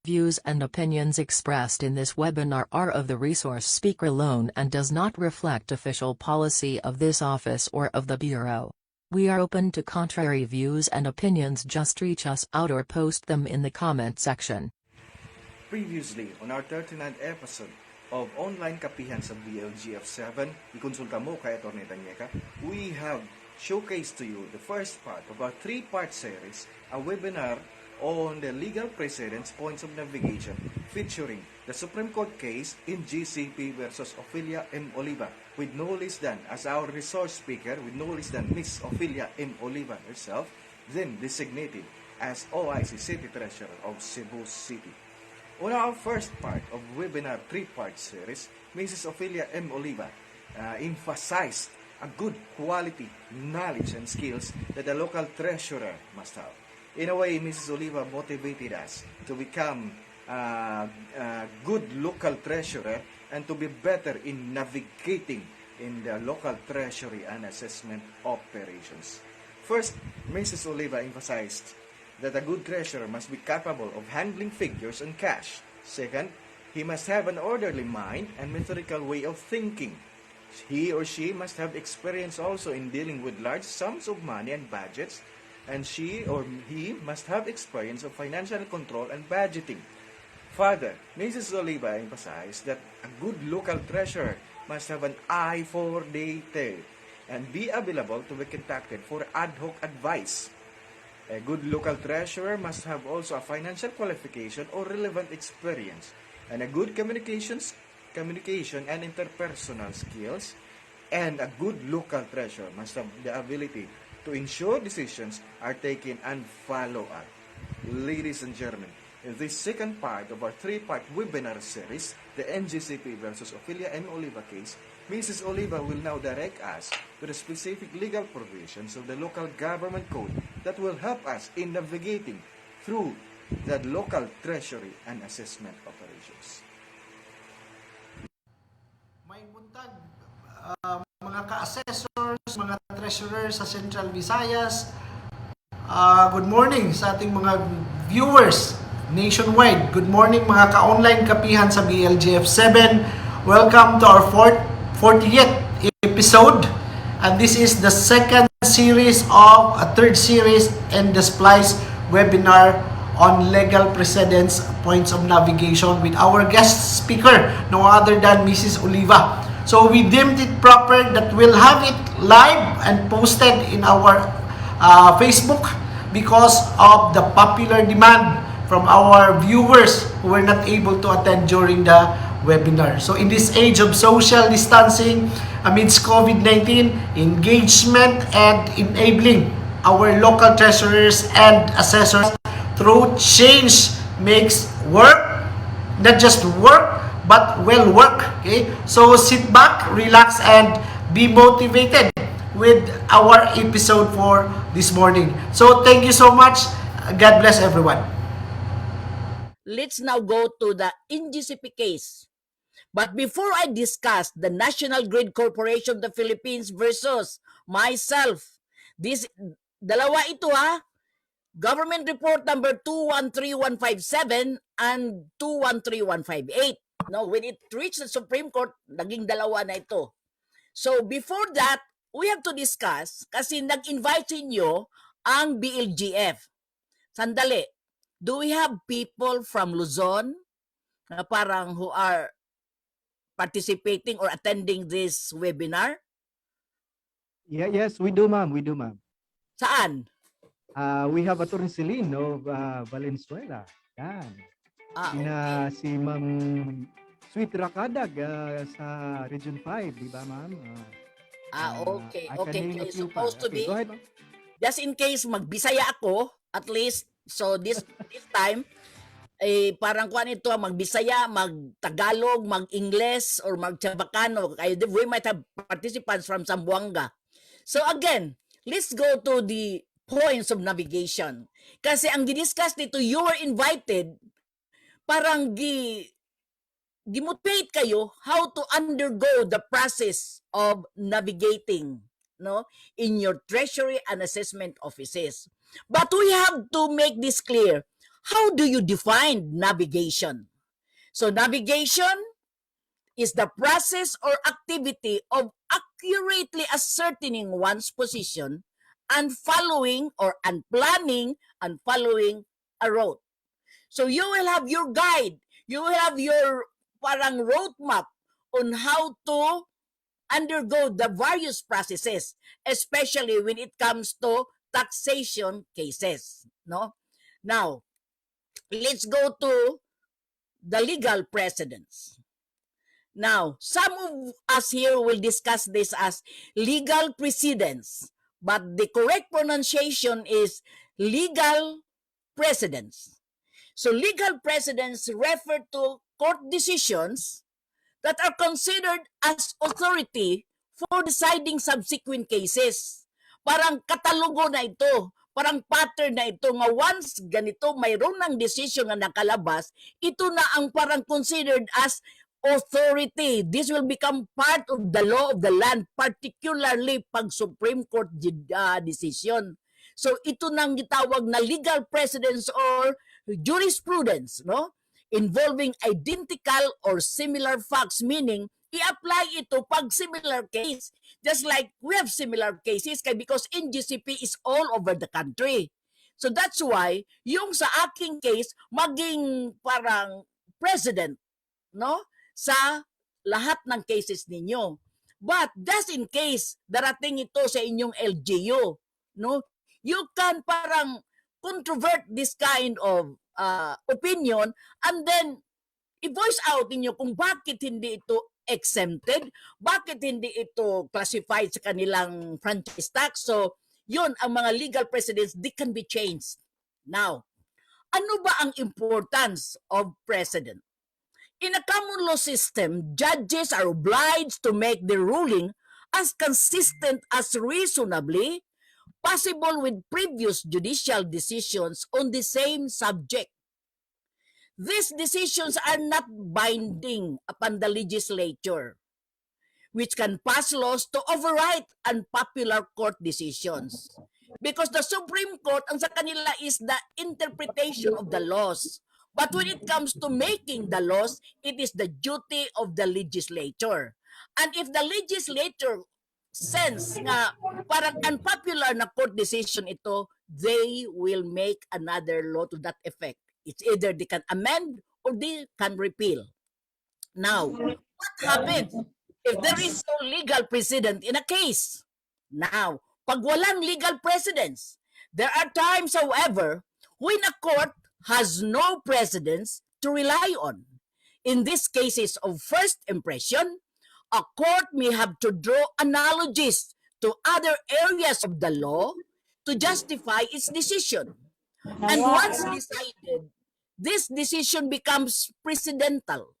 Views and opinions expressed in this webinar are of the resource speaker alone and does not reflect official policy of this office or of the Bureau. We are open to contrary views and opinions. Just reach us out or post them in the comment section. Previously, on our 39th episode of Online Kapihan sa BLGF7, ikonsulta mo kay Atty. Tanyeka, we have showcased to you the first part of our three-part series, a webinar on the legal precedents points of navigation featuring the Supreme Court case NGCP versus Ofelia M. Oliva, with no less than, as our resource speaker, with no less than Miss Ofelia M. Oliva herself, then designated as OIC City Treasurer of Cebu City. On our first part of webinar three-part series, Mrs. Ofelia M. Oliva emphasized a good quality knowledge and skills that the local treasurer must have. In a way, Mrs. Oliva motivated us to become a good local treasurer and to be better in navigating in the local treasury and assessment operations. First, Mrs. Oliva emphasized that a good treasurer must be capable of handling figures and cash. Second, he must have an orderly mind and methodical way of thinking. He or she must have experience also in dealing with large sums of money and budgets, and she or he must have experience of financial control and budgeting. Further, Mrs. Oliva emphasized that a good local treasurer must have an eye for detail and be available to be contacted for ad hoc advice. A good local treasurer must have also a financial qualification or relevant experience, and a good communication and interpersonal skills, and a good local treasurer must have the ability to ensure decisions are taken and follow up. Ladies and gentlemen, in this second part of our three-part webinar series, the NGCP versus Ofelia M. Oliva case, Mrs. Oliva will now direct us to the specific legal provisions of the local government code that will help us in navigating through the local treasury and assessment operations. May buntag, mga ka-assessors, mga treasurers sa Central Visayas. Good morning sa ating mga viewers nationwide. Good morning mga ka-online kapihan sa BLGF7. Welcome to our 40th episode. And this is the second series of a third series in the Splice webinar on legal precedents points of navigation with our guest speaker, no other than Mrs. Oliva. So we deemed it proper that we'll have it live and posted in our Facebook because of the popular demand from our viewers who were not able to attend during the webinar. So in this age of social distancing amidst COVID-19, engagement and enabling our local treasurers and assessors through change makes work, not just work, but well work. Okay, so sit back, relax, and be motivated with our episode for this morning. So thank you so much. God bless everyone. Let's now go to the NGCP case. But before I discuss the National Grid Corporation of the Philippines versus myself, this dalawa ito ha, Government Report number 213157 and 213158. No, when it reached the Supreme Court, naging dalawa na ito. So before that, we have to discuss kasi nag-invite inyo ang BLGF. Sandali, do we have people from Luzon na parang who are participating or attending this webinar? Yes, we do, ma'am. We do, ma'am. Saan? We have Atty. Celine of Valenzuela. Yan. Okay. Si Ma'am Sweet Rakadag sa Region 5, di ba, ma'am? Okay. I can Okay. name a It's few supposed to be. Go ahead, ma'am. Just in case magbisaya ako, at least, so this time, parang kuan ito, magbisaya, magtagalog, mag-Ingles, or mag-Chabacano. We might have participants from Zamboanga. So again, let's go to the points of navigation. Kasi ang didiscuss dito, you were invited, parang demotivate kayo how to undergo the process of navigating, no, in your treasury and assessment offices. But we have to make this clear. How do you define navigation? So navigation is the process or activity of accurately ascertaining one's position and following or and planning and following a route. So you will have your guide, you will have your parang roadmap on how to undergo the various processes, especially when it comes to taxation cases. No? Now, let's go to the legal precedents. Now, some of us here will discuss this as legal precedents, but the correct pronunciation is legal precedents. So legal precedents refer to court decisions that are considered as authority for deciding subsequent cases. Parang katalogo na ito, parang pattern na ito nga once ganito mayroon ng decision na nakalabas, ito na ang parang considered as authority. This will become part of the law of the land, particularly pag Supreme Court decision. So ito nang gitawag na legal precedents or jurisprudence, no? Involving identical or similar facts, meaning i-apply ito pag similar case. Just like we have similar cases because NGCP is all over the country. So that's why yung sa aking case maging parang precedent, no? Sa lahat ng cases ninyo. But just in case darating ito sa inyong LGU, no? You can parang controvert this kind of opinion and then i-voice out ninyo kung bakit hindi ito exempted, bakit hindi ito classified sa kanilang franchise tax. So, yun ang mga legal precedents, they can be changed. Now, ano ba ang importance of precedent? In a common law system, judges are obliged to make their ruling as consistent as reasonably possible with previous judicial decisions on the same subject. These decisions are not binding upon the legislature, which can pass laws to override unpopular court decisions. Because the Supreme Court, ang sa kanila is the interpretation of the laws. But when it comes to making the laws, it is the duty of the legislature. And if the legislature sense nga parang unpopular na court decision ito, they will make another law to that effect. It's either they can amend or they can repeal. Now, what happens if there is no legal precedent in a case? Now, pag walang legal precedents, there are times, however, when a court has no precedents to rely on. In these cases of first impression, a court may have to draw analogies to other areas of the law to justify its decision. And once decided, this decision becomes precedental.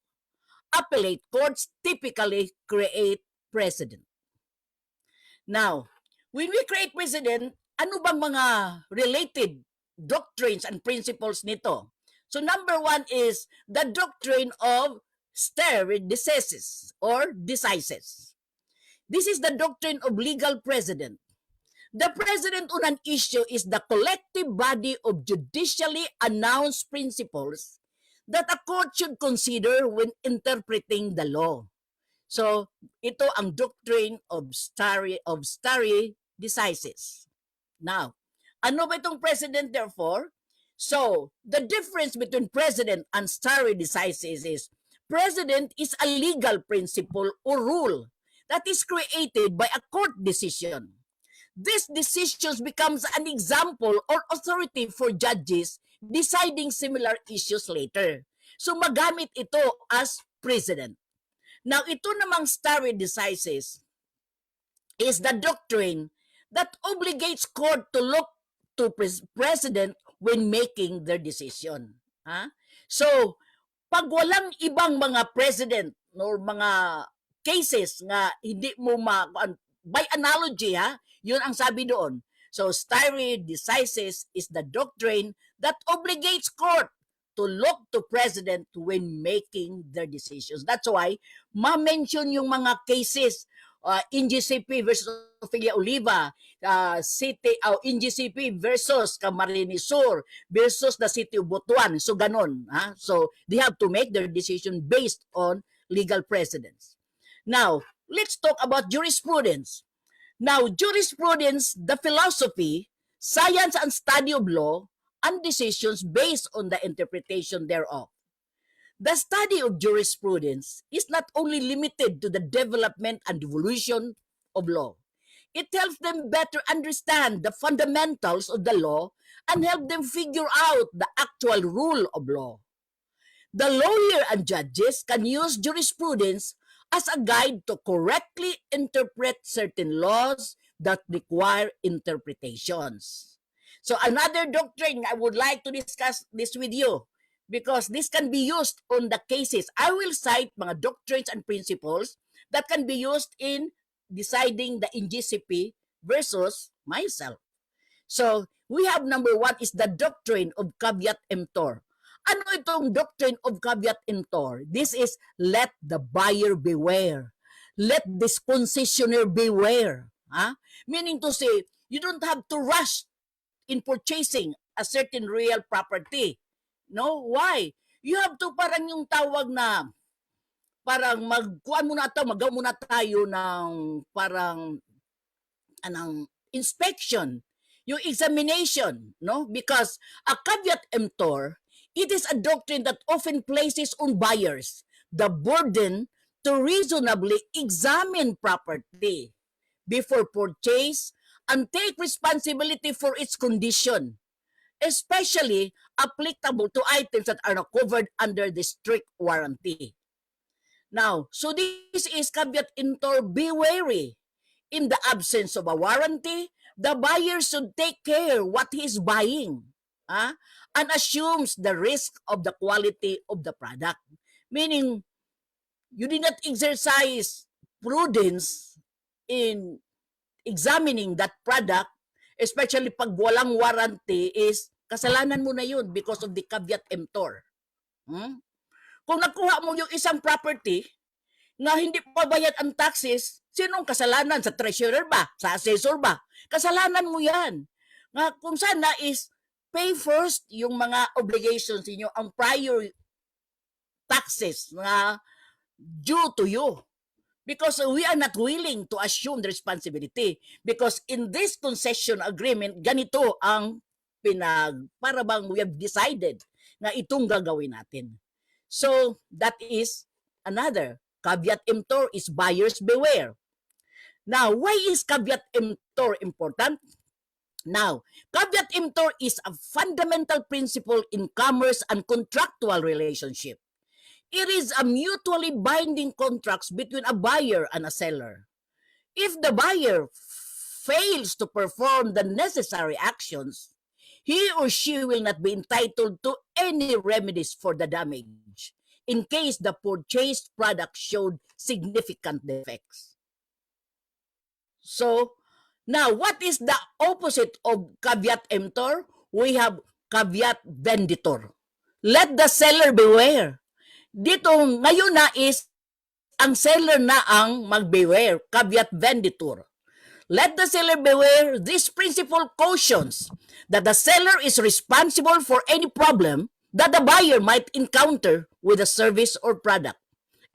Appellate courts typically create precedent. Now, when we create precedent, ano bang mga related doctrines and principles nito? So number one is the doctrine of stare decisis or decisis. This is the doctrine of legal precedent. The precedent on an issue is the collective body of judicially announced principles that a court should consider when interpreting the law. So, ito ang doctrine of stare decisis. Now, ano ba itong precedent therefore? So, the difference between precedent and stare decisis is precedent is a legal principle or rule that is created by a court decision. This decision becomes an example or authority for judges deciding similar issues later. So magamit ito as precedent. Now, ito namang stare decisis is the doctrine that obligates court to look to precedent when making their decision. So, pag walang ibang mga precedent or mga cases nga hindi mo by analogy, yun ang sabi doon. So, stare decisis is the doctrine that obligates court to look to precedent when making their decisions. That's why, ma-mention yung mga cases, NGCP versus Ofelia Oliva, City NGCP versus Camarines Sur versus the City of Butuan. So ganon. So they have to make their decision based on legal precedents. Now, let's talk about jurisprudence. Now, jurisprudence, the philosophy, science and study of law, and decisions based on the interpretation thereof. The study of jurisprudence is not only limited to the development and evolution of law. It helps them better understand the fundamentals of the law and help them figure out the actual rule of law. The lawyer and judges can use jurisprudence as a guide to correctly interpret certain laws that require interpretations. So another doctrine I would like to discuss this with you because this can be used on the cases. I will cite mga doctrines and principles that can be used in deciding the NGCP versus myself. So, we have number 1 is the doctrine of caveat emptor. Ano itong doctrine of caveat emptor? This is let the buyer beware. Let this concessionaire beware. Meaning to say, you don't have to rush in purchasing a certain real property. No? Why? You have to parang yung tawag na parang magaw muna tayo ng parang anong inspection, yung examination, no? Because a caveat emptor, it is a doctrine that often places on buyers the burden to reasonably examine property before purchase and take responsibility for its condition, especially applicable to items that are not covered under the strict warranty. Now, so this is caveat emptor, be wary. In the absence of a warranty, the buyer should take care what he is buying and assumes the risk of the quality of the product. Meaning, you did not exercise prudence in examining that product, especially pag walang warranty, is kasalanan mo na yun because of the caveat emptor. Kung nakuha mo yung isang property na hindi pa bayad ang taxes, sinong kasalanan? Sa treasurer ba? Sa assessor ba? Kasalanan mo yan. Nga, kung sana is pay first yung mga obligations niyo, ang prior taxes na due to you. Because we are not willing to assume the responsibility. Because in this concession agreement, ganito ang para bang we have decided na itong gagawin natin. So, that is another. Caveat emptor is buyers beware. Now, why is caveat emptor important? Now, caveat emptor is a fundamental principle in commerce and contractual relationship. It is a mutually binding contract between a buyer and a seller. If the buyer fails to perform the necessary actions, he or she will not be entitled to any remedies for the damage in case the purchased product showed significant defects. So, now, what is the opposite of caveat emptor? We have caveat venditor. Let the seller beware. Dito, ngayon na is, ang seller na ang mag-beware, caveat venditor. Let the seller beware. This principle cautions that the seller is responsible for any problem that the buyer might encounter with a service or product,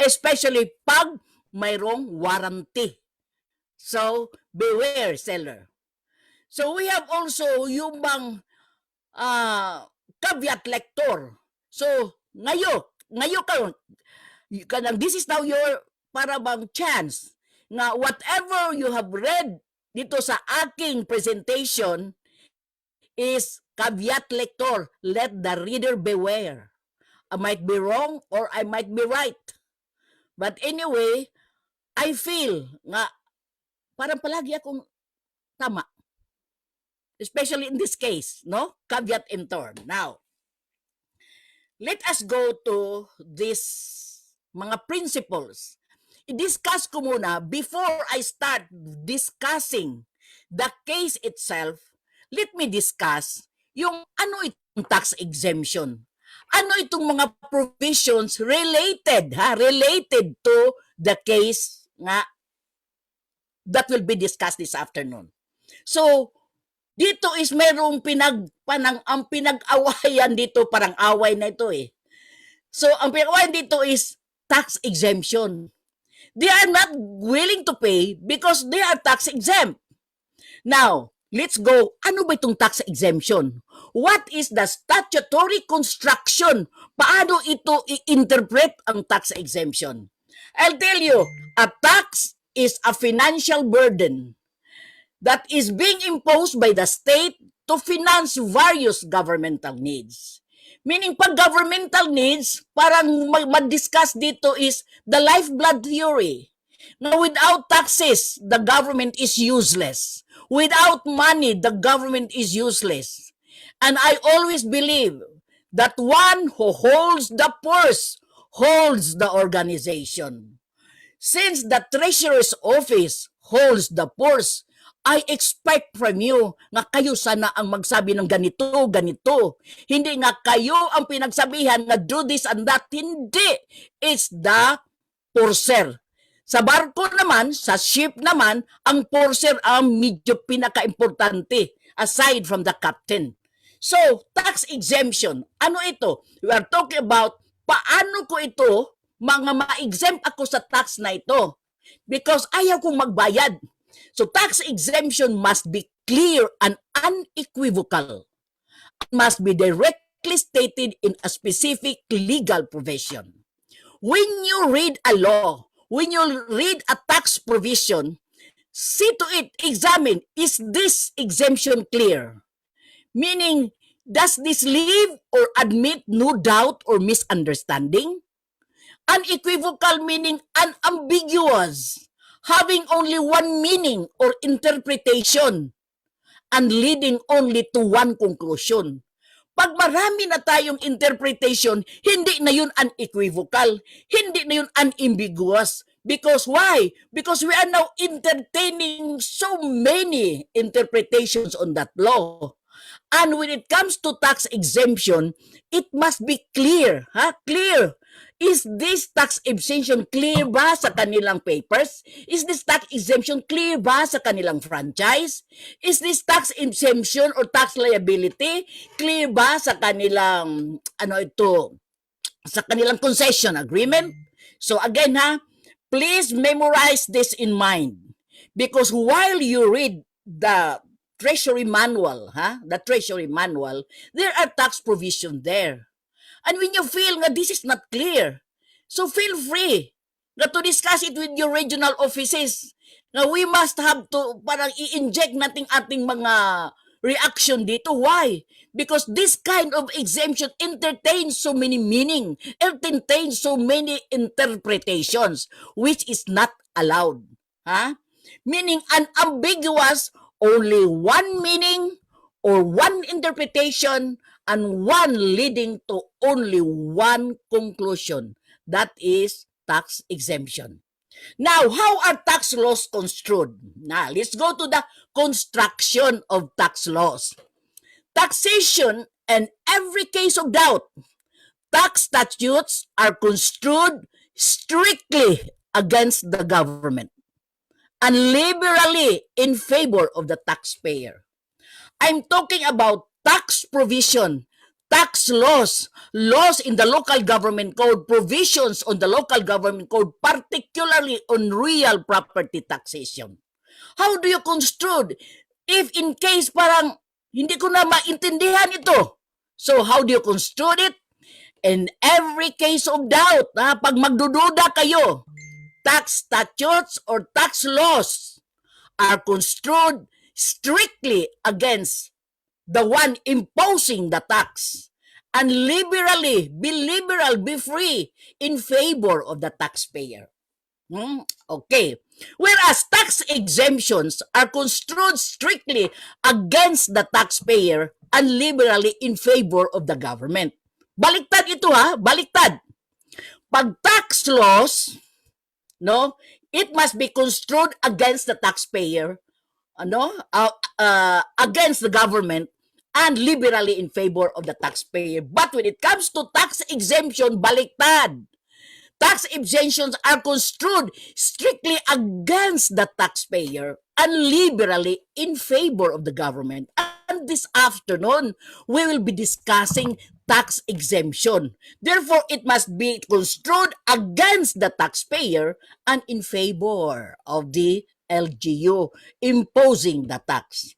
especially pag mayroong warranty. So, beware, seller. So, we have also yung bang caveat lector. So, ngayon this is now your para bang chance na whatever you have read dito sa aking presentation is caveat lector. Let the reader beware. I might be wrong or I might be right. But anyway, I feel nga parang palagi akong tama. Especially in this case, no? Caveat emptor. Now, let us go to this mga principles. I-discuss ko muna before I start discussing the case itself. Let me discuss yung ano itong tax exemption. Ano itong mga provisions related to the case nga that will be discussed this afternoon. So, dito is merong ang pinag-awayan dito, parang away na ito eh. So, ang pinag-awayan dito is tax exemption. They are not willing to pay because they are tax exempt. Now, let's go. Ano ba itong tax exemption? What is the statutory construction? Paano ito i-interpret ang tax exemption? I'll tell you, a tax is a financial burden that is being imposed by the state to finance various governmental needs. Meaning, pag governmental needs, parang mag-discuss dito is the lifeblood theory. Now, without taxes, the government is useless. Without money, the government is useless. And I always believe that one who holds the purse holds the organization. Since the treasurer's office holds the purse, I expect from you nga kayo sana ang magsabi ng ganito, ganito. Hindi nga kayo ang pinagsabihan na do this and that. Hindi. It's the purser. Sa barko naman, sa ship naman, ang purser ang medyo pinaka-importante aside from the captain. So, tax exemption. Ano ito? We are talking about paano ko ito, ma-exempt ako sa tax na ito. Because ayaw kong magbayad. So, tax exemption must be clear and unequivocal. It must be directly stated in a specific legal provision. When you read a law, when you read a tax provision, see to it, examine, is this exemption clear? Meaning, does this leave or admit no doubt or misunderstanding? Unequivocal meaning unambiguous, having only one meaning or interpretation, and leading only to one conclusion. Pag marami na tayong interpretation, hindi na yun unequivocal, hindi na yun unambiguous. Because why? Because we are now entertaining so many interpretations on that law. And when it comes to tax exemption, it must be clear. Clear. Is this tax exemption clear ba sa kanilang papers? Is this tax exemption clear ba sa kanilang franchise? Is this tax exemption or tax liability clear ba sa kanilang sa kanilang concession agreement? So again please memorize this in mind, because while you read the Treasury manual, there are tax provision there. And when you feel that this is not clear, so feel free to discuss it with your regional offices. Now, we must have to parang i-inject natin ating mga reaction dito. Why? Because this kind of exemption entertains so many meaning, entertains so many interpretations, which is not allowed. Meaning unambiguous, only one meaning or one interpretation, and one leading to only one conclusion. That is tax exemption. Now, how are tax laws construed? Now, let's go to the construction of tax laws. Taxation and every case of doubt. Tax statutes are construed strictly against the government and liberally in favor of the taxpayer. I'm talking about tax provision, tax laws, laws in the local government code, provisions on the local government code, particularly on real property taxation. How do you construe? If in case parang hindi ko na maintindihan ito, so how do you construe it? In every case of doubt, pag magdududa kayo, tax statutes or tax laws are construed strictly against the one imposing the tax, and liberally, be liberal, be free in favor of the taxpayer. Okay. Whereas tax exemptions are construed strictly against the taxpayer and liberally in favor of the government. Baliktad ito baliktad. Pag tax laws, it must be construed against the taxpayer, against the government, and liberally in favor of the taxpayer. But when it comes to tax exemption, baliktad. tax exemptions are construed strictly against the taxpayer and liberally in favor of the government. And this afternoon, we will be discussing tax exemption. Therefore, it must be construed against the taxpayer and in favor of the LGU imposing the tax.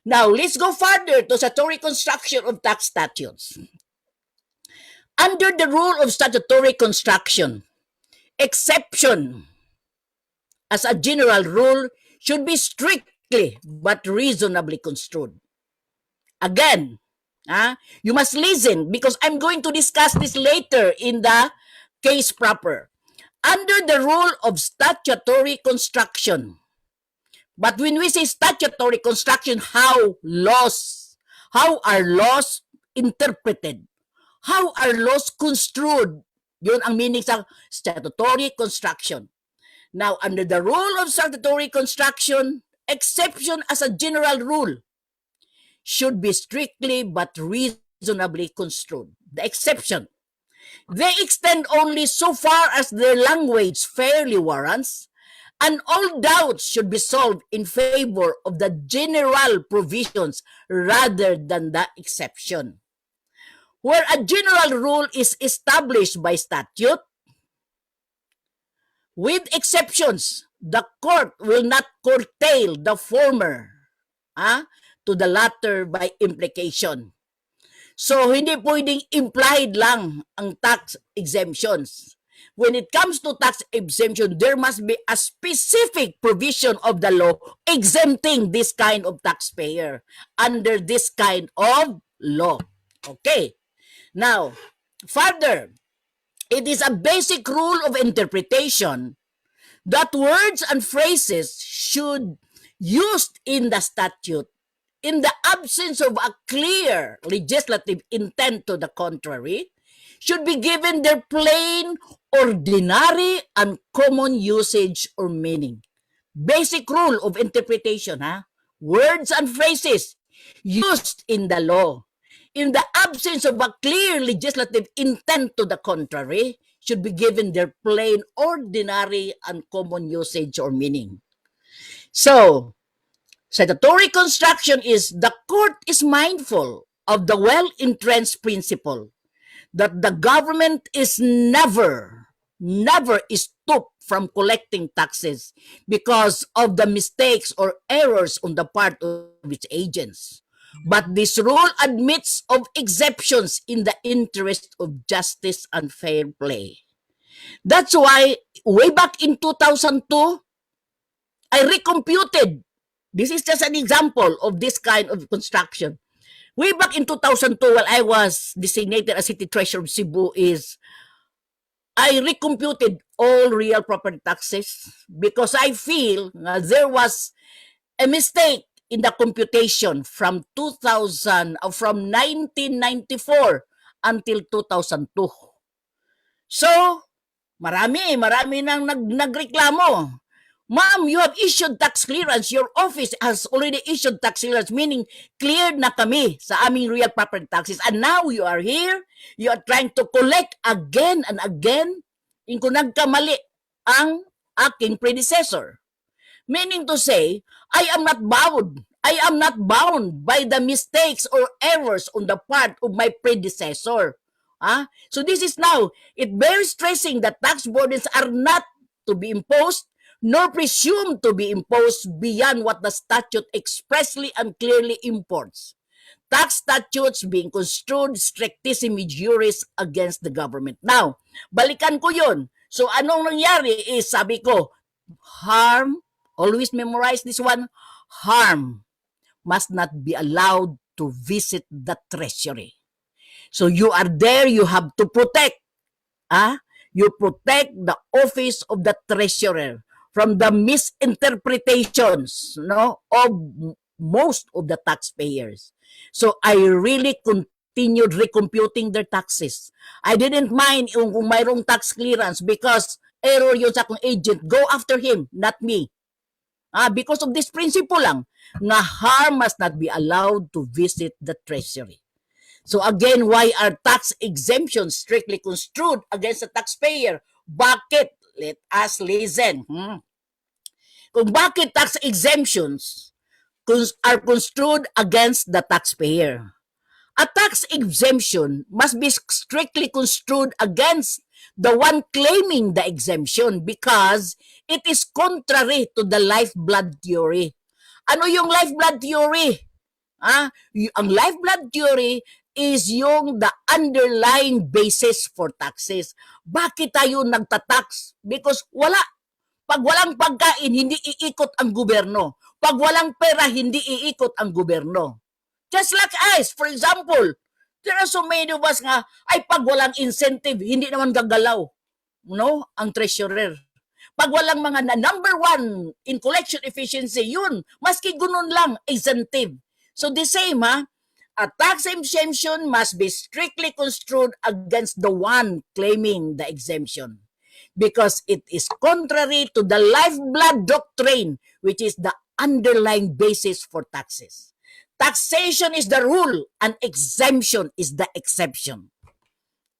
Now, let's go further to statutory construction of tax statutes. Under the rule of statutory construction, exception as a general rule should be strictly but reasonably construed. Again, you must listen because I'm going to discuss this later in the case proper. Under the rule of statutory construction, but when we say statutory construction, how are laws interpreted? How are laws construed? Yun ang meaning sa statutory construction. Now, under the rule of statutory construction, exception as a general rule should be strictly but reasonably construed. The exception. They extend only so far as their language fairly warrants, and all doubts should be solved in favor of the general provisions rather than the exception. Where a general rule is established by statute, with exceptions, the court will not curtail the former to the latter by implication. So, hindi pwedeng implied lang ang tax exemptions. When it comes to tax exemption, there must be a specific provision of the law exempting this kind of taxpayer under this kind of law. Okay. Now, further, it is a basic rule of interpretation that words and phrases should used in the statute in the absence of a clear legislative intent to the contrary should be given their plain, ordinary, and common usage or meaning. Basic rule of interpretation, words and phrases used in the law in the absence of a clear legislative intent to the contrary should be given their plain, ordinary, and common usage or meaning. So, statutory construction is the court is mindful of the well-entrenched principle that the government is never stooped from collecting taxes because of the mistakes or errors on the part of its agents. But this rule admits of exceptions in the interest of justice and fair play. That's why way back in 2002, I recomputed. This is just an example of this kind of construction. Way back in 2002, while I was designated as City Treasurer of Cebu, I recomputed all real property taxes because I feel there was a mistake in the computation from 1994 until 2002. So, marami nang nagreklamo. Ma'am, you have issued tax clearance. Your office has already issued tax clearance, meaning cleared na kami sa aming real property taxes. And now you are here, you are trying to collect again and again kung nagkamali ang aking predecessor. Meaning to say, I am not bound by the mistakes or errors on the part of my predecessor. So this is now, it bears stressing that tax burdens are not to be imposed nor presumed to be imposed beyond what the statute expressly and clearly imports. Tax statutes being construed strictissimi juris against the government. Now, balikan ko yun. So, anong nangyari is, sabi ko, harm, always memorize this one, harm must not be allowed to visit the treasury. So, you are there, you have to protect. You protect the office of the treasurer from the misinterpretations of most of the taxpayers. So I really continued recomputing their taxes. I didn't mind kung mayroong tax clearance because error yun sa akong agent. Go after him, not me. Because of this principle lang, na harm must not be allowed to visit the treasury. So again, why are tax exemptions strictly construed against the taxpayer Bakit? Let us listen. Kung bakit tax exemptions are construed against the taxpayer. A tax exemption must be strictly construed against the one claiming the exemption because it is contrary to the lifeblood theory. Ano yung lifeblood theory? Ang lifeblood theory is yung the underlying basis for taxes. Bakit tayo nagtatax? Because pag walang pagkain, hindi iikot ang gobyerno. Pag walang pera, hindi iikot ang gobyerno. Just like us, for example, there are so many of us nga, ay pag walang incentive, hindi naman gagalaw, no, ang treasurer. Pag walang mga number one in collection efficiency, yun, maski ganun lang, incentive. So the same, a tax exemption must be strictly construed against the one claiming the exemption because it is contrary to the lifeblood doctrine, which is the underlying basis for taxes. Taxation is the rule and exemption is the exception.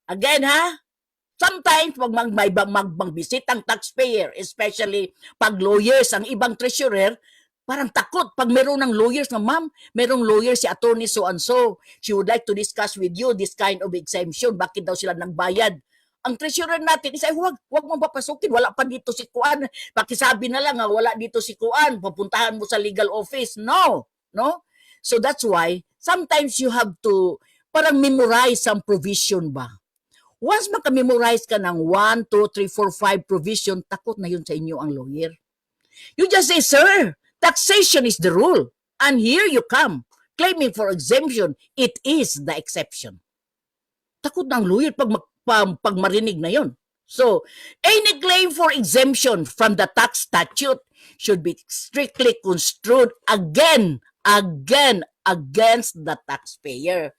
Again, sometimes pag magbisit ang taxpayer, especially pag lawyers, ang ibang treasurer, parang takot pag meron ng lawyers na, ma'am, merong lawyer si attorney so-and-so. She would like to discuss with you this kind of exemption. Bakit daw sila nagbayad? Ang treasurer natin is, ay, huwag mong papasukin. Wala pa dito si Kuan. Pakisabi na lang, wala dito si Kuan. Papuntahan mo sa legal office. No. So that's why sometimes you have to parang memorize some provision ba. Once maka-memorize ka ng 1, 2, 3, 4, 5 provision, takot na yun sa inyo ang lawyer. You just say, sir, taxation is the rule. And here you come, claiming for exemption. It is the exception. Takot na ang lawyer pag marinig na yun. So, any claim for exemption from the tax statute should be strictly construed against the taxpayer.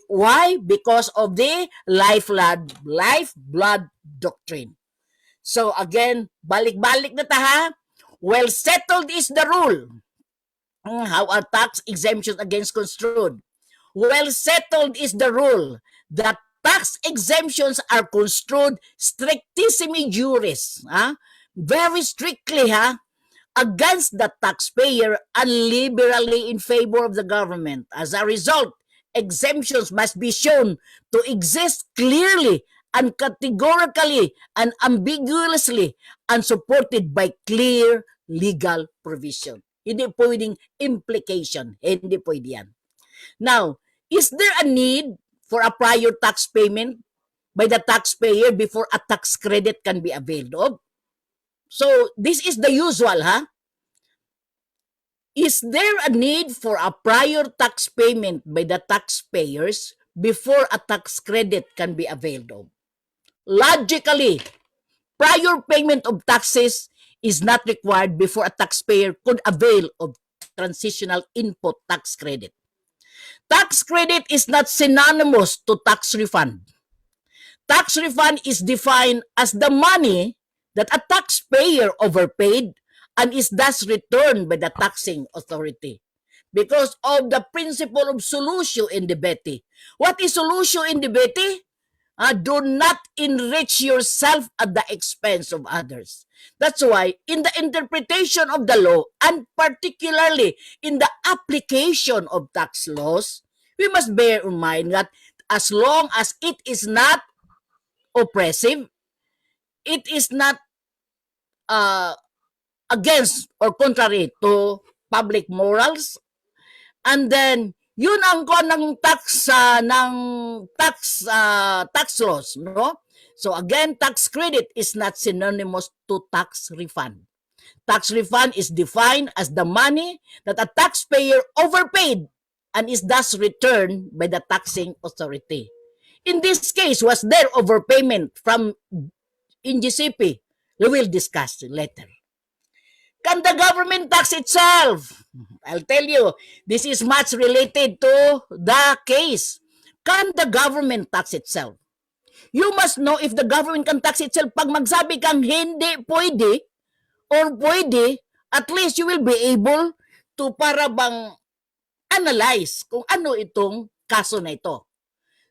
Why? Because of the lifeblood doctrine. So again, balik-balik na ta. Well settled is the rule. How are tax exemptions against construed? Well settled is the rule that tax exemptions are construed strictissimi juris. Very strictly, against the taxpayer and liberally in favor of the government. As a result, exemptions must be shown to exist clearly and categorically and ambiguously and supported by clear legal provision. Hindi pwedeng implication. Hindi pwede yan. Now, is there a need for a prior tax payment by the taxpayer before a tax credit can be availed of? So, this is the usual, Is there a need for a prior tax payment by the taxpayers before a tax credit can be availed of? Logically, prior payment of taxes is not required before a taxpayer could avail of transitional input tax credit. Tax credit is not synonymous to tax refund. Tax refund is defined as the money that a taxpayer overpaid and is thus returned by the taxing authority because of the principle of solutio indebeti. What is solutio indebeti? Do not enrich yourself at the expense of others. That's why in the interpretation of the law and particularly in the application of tax laws, we must bear in mind that as long as it is not oppressive, it is not against or contrary to public morals, and then yun ang ng tax laws, no? So again, tax credit is not synonymous to tax refund. Tax refund is defined as the money that a taxpayer overpaid and is thus returned by the taxing authority. In this case, was there overpayment from NGCP? We will discuss later. Can the government tax itself? I'll tell you, this is much related to the case. Can the government tax itself? You must know if the government can tax itself. Pag magsabi kang hindi pwede or pwede, at least you will be able to para bang analyze kung ano itong kaso na ito.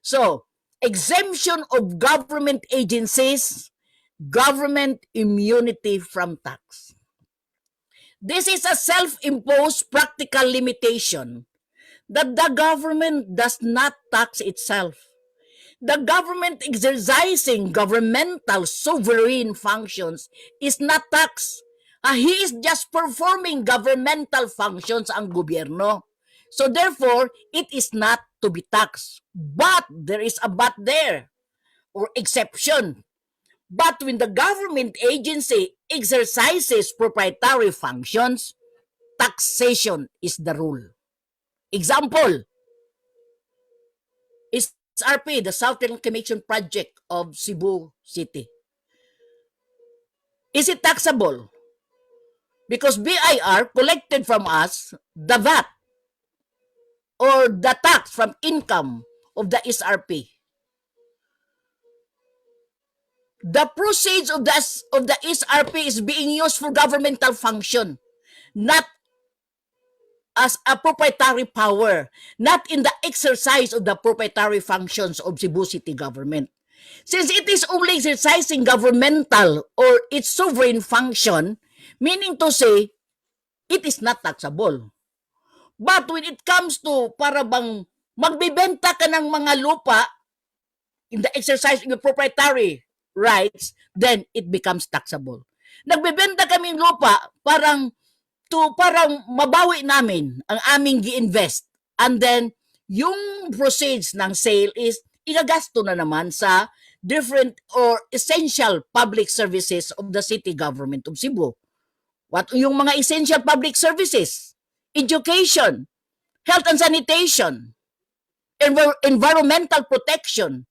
So, exemption of government agencies government immunity from tax. This is a self-imposed practical limitation that the government does not tax itself. The government exercising governmental sovereign functions is not taxed. He is just performing governmental functions ang gobyerno. So therefore, it is not to be taxed. But there is a but there, or exception. But when the government agency exercises proprietary functions, taxation is the rule. Example, SRP, the Southern Reclamation Project of Cebu City. Is it taxable? Because BIR collected from us the VAT or the tax from income of the SRP. The proceeds of the SRP is being used for governmental function, not as a proprietary power, not in the exercise of the proprietary functions of Cebu City government. Since it is only exercising governmental or its sovereign function, meaning to say, it is not taxable. But when it comes to para bang magbibenta ka ng mga lupa in the exercise of your proprietary rights, then it becomes taxable. Nagbibenta kami ng lupa parang mabawi namin ang aming gi-invest, and then yung proceeds ng sale is igagasto na naman sa different or essential public services of the city government of Cebu. What yung mga essential public services? Education, health and sanitation, environmental protection,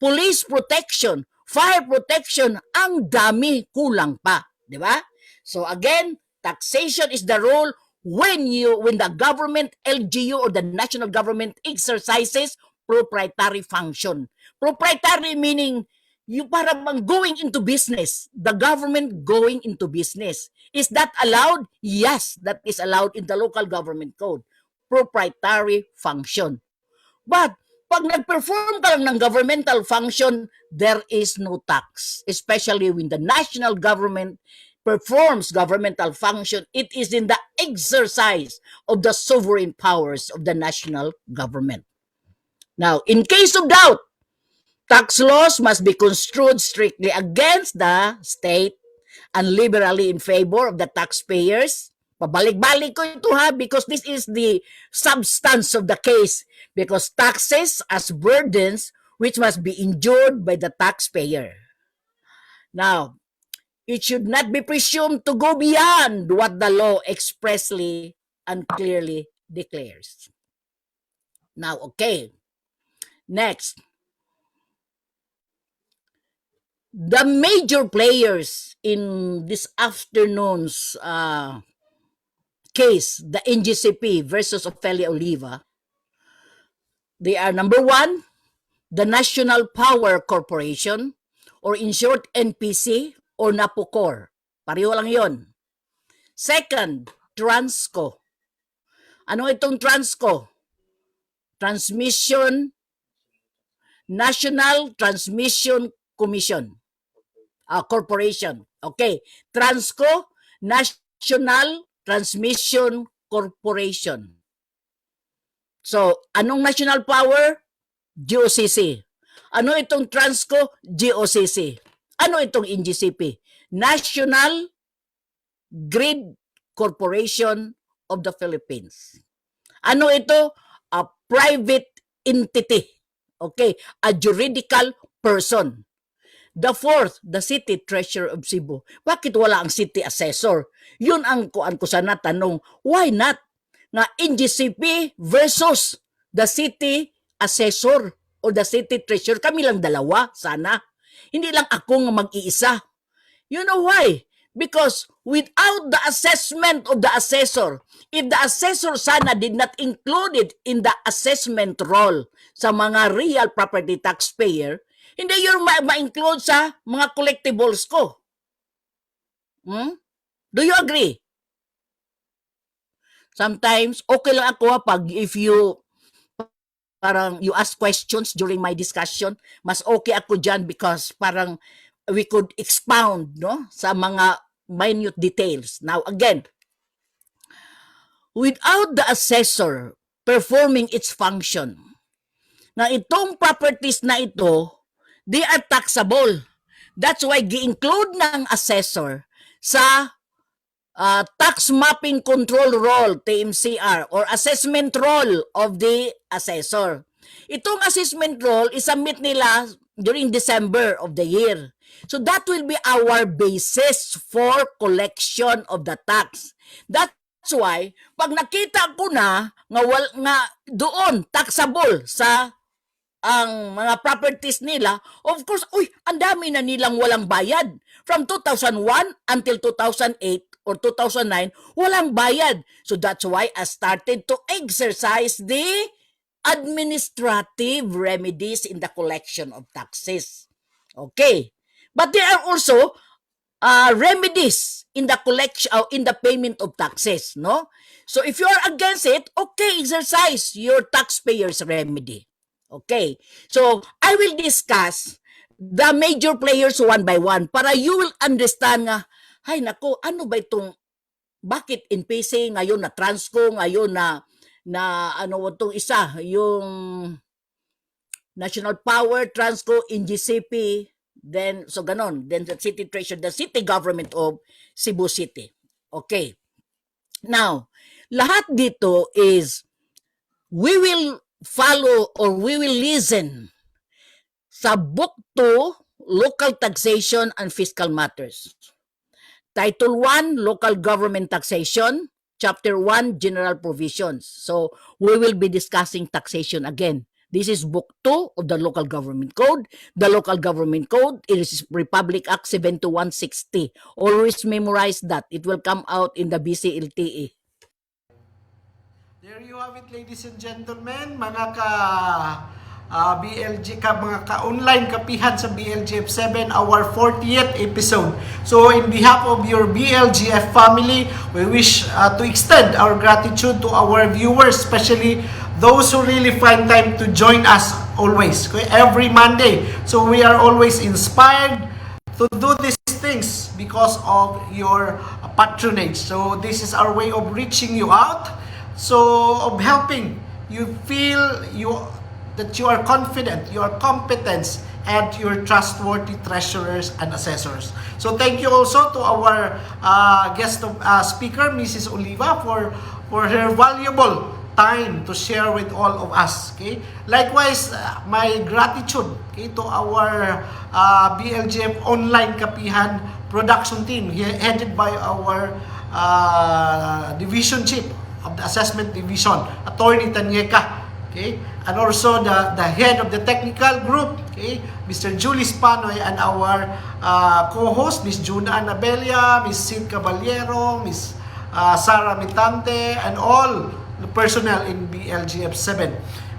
police protection, fire protection, ang dami, kulang pa, di ba? So again, taxation is the rule when the government, LGU or the national government exercises proprietary function. Proprietary meaning you parang going into business, the government going into business. Is that allowed? Yes, that is allowed in the local government code. Proprietary function. But pag nag-perform ka lang ng governmental function, there is no tax. Especially when the national government performs governmental function, it is in the exercise of the sovereign powers of the national government. Now, in case of doubt, tax laws must be construed strictly against the state and liberally in favor of the taxpayers. Pabalik-balik ko ito ha, because this is the substance of the case. Because taxes as burdens which must be endured by the taxpayer. Now, it should not be presumed to go beyond what the law expressly and clearly declares. Now, okay. Next. The major players in this afternoon's case, the NGCP versus Ofelia Oliva, they are number one, the National Power Corporation, or in short, NPC, or NAPOCOR. Pareho lang yon. Second, Transco. Ano itong Transco? National Transmission Commission. Corporation. Okay. Transco, National Transmission Corporation. So, anong national power? GOCC. Ano itong Transco? GOCC. Ano itong NGCP? National Grid Corporation of the Philippines. Ano ito? A private entity. Okay. A juridical person. The fourth, the City Treasurer of Cebu. Bakit wala ang City Assessor? Yun ang kuan ko sana tanong. Why not? Nga NGCP versus the City Assessor or the City Treasurer. Kami lang dalawa, sana. Hindi lang ako nga mag-iisa. You know why? Because without the assessment of the assessor, if the assessor sana did not include it in the assessment role sa mga real property taxpayer, hindi yun ma-include sa mga collectibles ko. Do you agree? Sometimes, okay lang ako pag if you parang you ask questions during my discussion, mas okay ako dyan because parang we could expound, no, sa mga minute details. Now again, without the assessor performing its function, na itong properties na ito, they are taxable. That's why gi-include ng assessor sa tax mapping control role, TMCR, or assessment role of the assessor. Itong assessment role, isubmit nila during December of the year. So that will be our basis for collection of the tax. That's why, pag nakita ko na nga doon taxable sa ang mga properties nila, of course, ang dami na nilang walang bayad. From 2001 until 2008 or 2009, walang bayad. So that's why I started to exercise the administrative remedies in the collection of taxes. Okay. But there are also remedies in the collection, in the payment of taxes, no? So if you are against it, okay, exercise your taxpayer's remedy. Okay. So I will discuss the major players one by one para you will understand nga, hay nako, ano ba itong, bakit NPC ngayon na Transco, ngayon na ano itong isa, yung National Power, Transco, NGCP, then so ganon, then the city treasurer, the city government of Cebu City. Okay. Now, lahat dito is we will follow or we will listen sa Book 2, Local Taxation and Fiscal Matters. Title 1, Local Government Taxation. Chapter 1, General Provisions. So, we will be discussing taxation again. This is Book 2 of the Local Government Code. The Local Government Code is Republic Act 72160. Always memorize that. It will come out in the BCLTE. There you have it, ladies and gentlemen, mga mga ka-online kapihan sa BLGF7, our 40th episode. So in behalf of your BLGF family, we wish to extend our gratitude to our viewers, especially those who really find time to join us always, every Monday. So we are always inspired to do these things because of your patronage. So this is our way of reaching you out. So, of helping you feel that you are confident, your competence, and your trustworthy treasurers and assessors. So, thank you also to our guest speaker, Mrs. Oliva, for her valuable time to share with all of us. Okay. Likewise, my gratitude, okay, to our BLGF online kapihan production team headed by our division chief of the assessment division, Attorney Tanyeka, okay, and also the head of the technical group, okay, Mr. Julie Spanoy, and our co-host, Miss Juna Anabelia, Miss Sid Caballero, Miss Sarah Mitante, and all the personnel in BLGF7.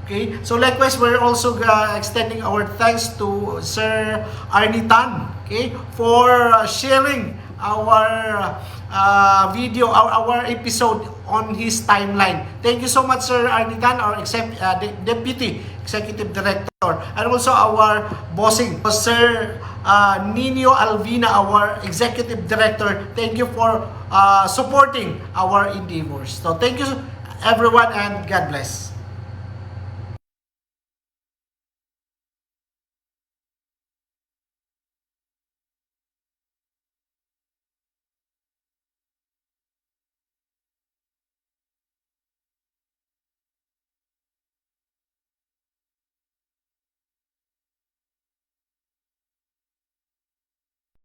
Okay, so likewise, we're also extending our thanks to Sir Arnie Tan, okay, for sharing our video, our episode on his timeline. Thank you so much, Sir Arnitan, our Deputy Executive Director, and also our bossing, Sir Nino Alvina, our Executive Director. Thank you for supporting our endeavors. So thank you, everyone, and God bless.